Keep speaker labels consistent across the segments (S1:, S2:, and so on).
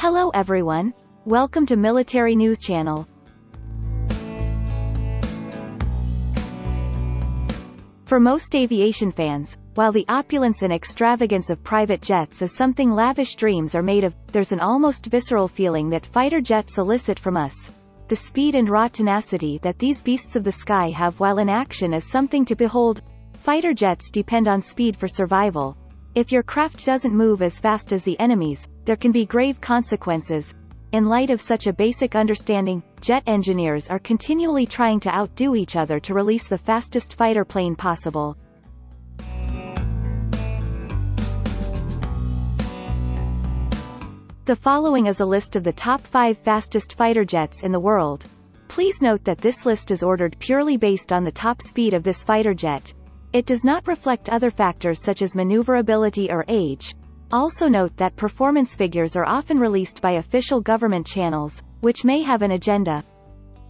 S1: Hello everyone. Welcome to Military News Channel. For most aviation fans, while the opulence and extravagance of private jets is something lavish dreams are made of, there's an almost visceral feeling that fighter jets elicit from us. The speed and raw tenacity that these beasts of the sky have while in action is something to behold. Fighter jets depend on speed for survival. If your craft doesn't move as fast as the enemy's, there can be grave consequences. In light of such a basic understanding, jet engineers are continually trying to outdo each other to release the fastest fighter plane possible. The following is a list of the top 5 fastest fighter jets in the world. Please note that this list is ordered purely based on the top speed of this fighter jet. It does not reflect other factors such as maneuverability or age. Also note that performance figures are often released by official government channels, which may have an agenda.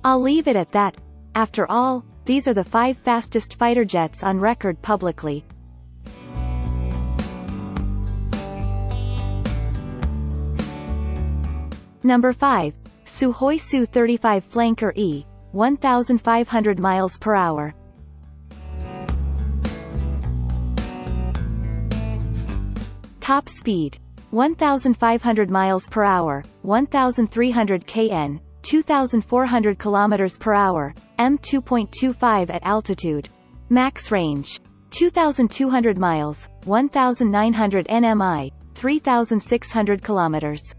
S1: I'll leave it at that. After all, these are the 5 fastest fighter jets on record publicly. Number 5. Sukhoi Su-35 Flanker E, 1,500 miles per hour. Top speed: 1,500 miles per hour, 1,300 kn, 2,400 kilometers per hour, m2.25 at altitude. Max range: 2,200 miles, 1,900 nmi, 3,600 kilometers.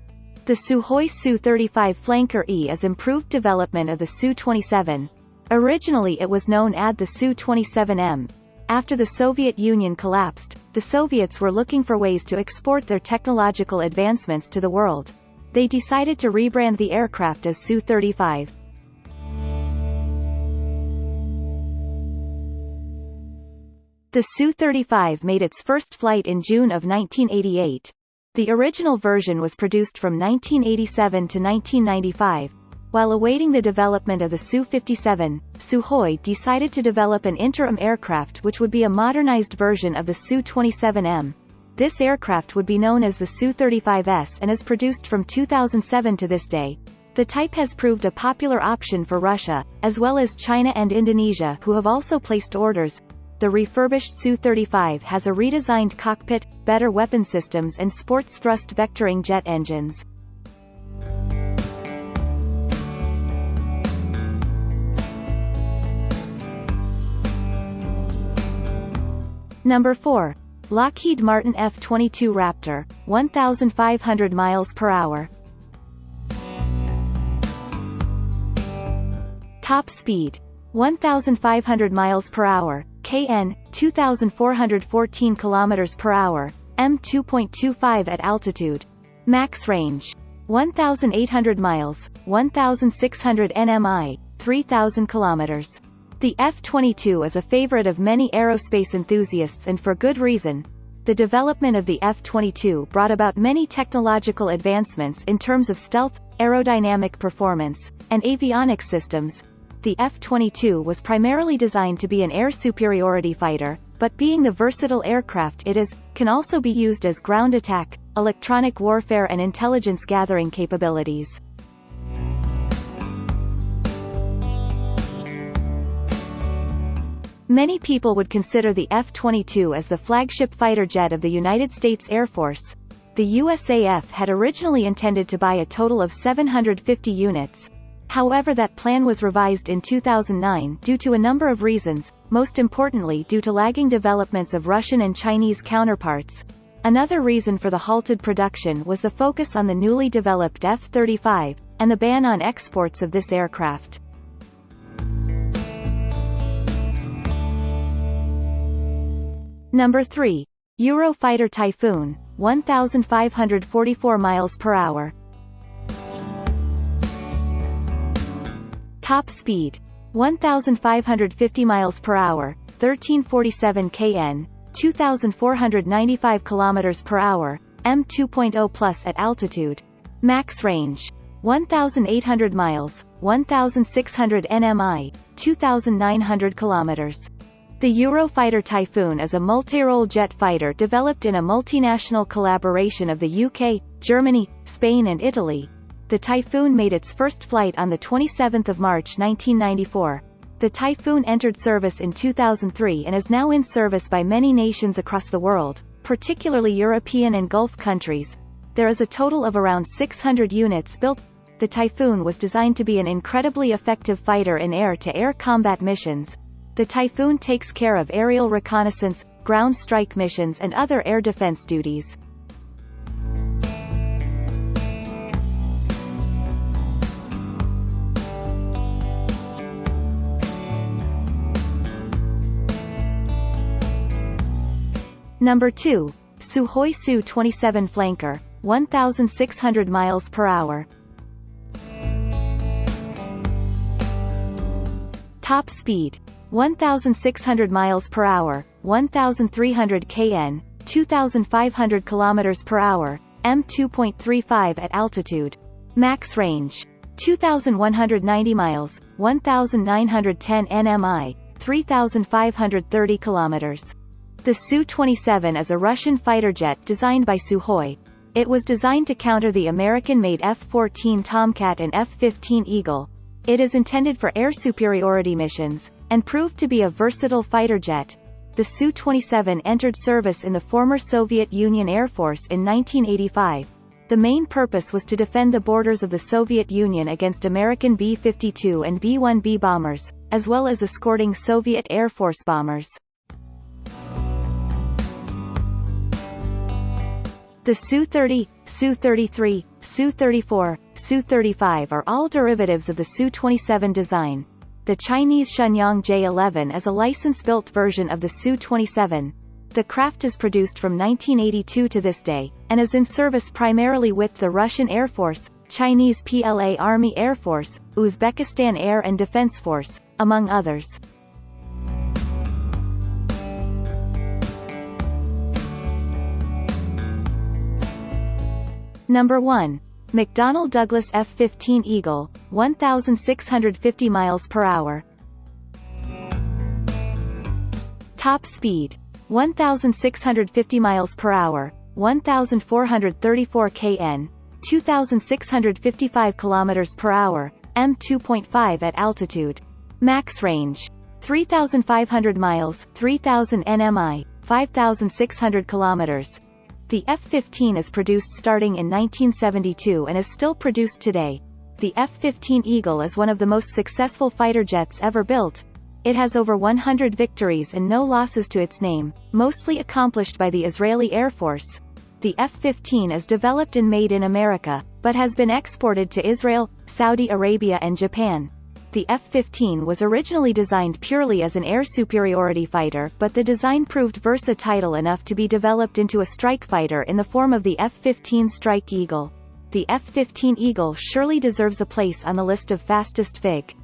S1: The Sukhoi Su-35 Flanker E is improved development of the Su-27. Originally it was known as the Su-27M. After the Soviet Union collapsed, the Soviets were looking for ways to export their technological advancements to the world. They decided to rebrand the aircraft as Su-35. The Su-35 made its first flight in June of 1988. The original version was produced from 1987 to 1995. While awaiting the development of the Su-57, Sukhoi decided to develop an interim aircraft which would be a modernized version of the Su-27M. This aircraft would be known as the Su-35S and is produced from 2007 to this day. The type has proved a popular option for Russia, as well as China and Indonesia, who have also placed orders. The refurbished Su-35 has a redesigned cockpit, better weapon systems and sports thrust vectoring jet engines. Number 4. Lockheed Martin F-22 Raptor, 1,500 miles per hour. Top speed: 1,500 miles per hour, kn, 2,414 kilometers per hour, m2.25 at altitude. Max range: 1,800 miles, 1,600 nmi, 3,000 kilometers. The F-22 is a favorite of many aerospace enthusiasts and for good reason. The development of the F-22 brought about many technological advancements in terms of stealth, aerodynamic performance, and avionics systems. The F-22 was primarily designed to be an air superiority fighter, but being the versatile aircraft it is, can also be used as ground attack, electronic warfare and intelligence gathering capabilities. Many people would consider the F-22 as the flagship fighter jet of the United States Air Force. The USAF had originally intended to buy a total of 750 units. However, that plan was revised in 2009 due to a number of reasons, most importantly due to lagging developments of Russian and Chinese counterparts. Another reason for the halted production was the focus on the newly developed F-35, and the ban on exports of this aircraft. Number 3. Eurofighter Typhoon, 1,544 miles per hour. Top speed: 1,550 miles per hour, 1,347 kn, 2,495 kilometers per hour, m2.0+ at altitude. Max range: 1,800 miles, 1,600 nmi, 2,900 kilometers. The Eurofighter Typhoon is a multirole jet fighter developed in a multinational collaboration of the UK, Germany, Spain and Italy. The Typhoon made its first flight on 27 March 1994. The Typhoon entered service in 2003 and is now in service by many nations across the world, particularly European and Gulf countries. There is a total of around 600 units built. The Typhoon was designed to be an incredibly effective fighter in air-to-air combat missions. The Typhoon takes care of aerial reconnaissance, ground strike missions and other air defense duties. Number 2. Sukhoi Su-27 Flanker, 1,600 miles per hour. Top speed: 1,600 miles per hour, 1,300 kn, 2,500 kilometers per hour, m2.35 at altitude. Max range: 2,190 miles, 1,910 nmi, 3,530 kilometers. The Su-27 is a Russian fighter jet designed by Sukhoi. It was designed to counter the American-made F-14 Tomcat and F-15 Eagle. It is intended for air superiority missions, and proved to be a versatile fighter jet. The Su-27 entered service in the former Soviet Union Air Force in 1985. The main purpose was to defend the borders of the Soviet Union against American B-52 and B-1B bombers, as well as escorting Soviet Air Force bombers. The Su-30, Su-33, Su-34, Su-35 are all derivatives of the Su-27 design. The Chinese Shenyang J-11 is a license-built version of the Su-27. The craft is produced from 1982 to this day, and is in service primarily with the Russian Air Force, Chinese PLA Army Air Force, Uzbekistan Air and Defense Force, among others. Number 1. McDonnell Douglas F-15 Eagle, 1,650 miles per hour. Top speed: 1,650 miles per hour, 1,434 kn, 2,655 kilometers per hour, m2.5 at altitude. Max range: 3,500 miles, 3,000 nmi, 5,600 kilometers. The F-15 is produced starting in 1972 and is still produced today. The F-15 Eagle is one of the most successful fighter jets ever built. It has over 100 victories and no losses to its name, mostly accomplished by the Israeli Air Force. The F-15 is developed and made in America, but has been exported to Israel, Saudi Arabia and Japan. The F-15 was originally designed purely as an air superiority fighter, but the design proved versatile enough to be developed into a strike fighter in the form of the F-15 Strike Eagle. The F-15 Eagle surely deserves a place on the list of fastest FIG.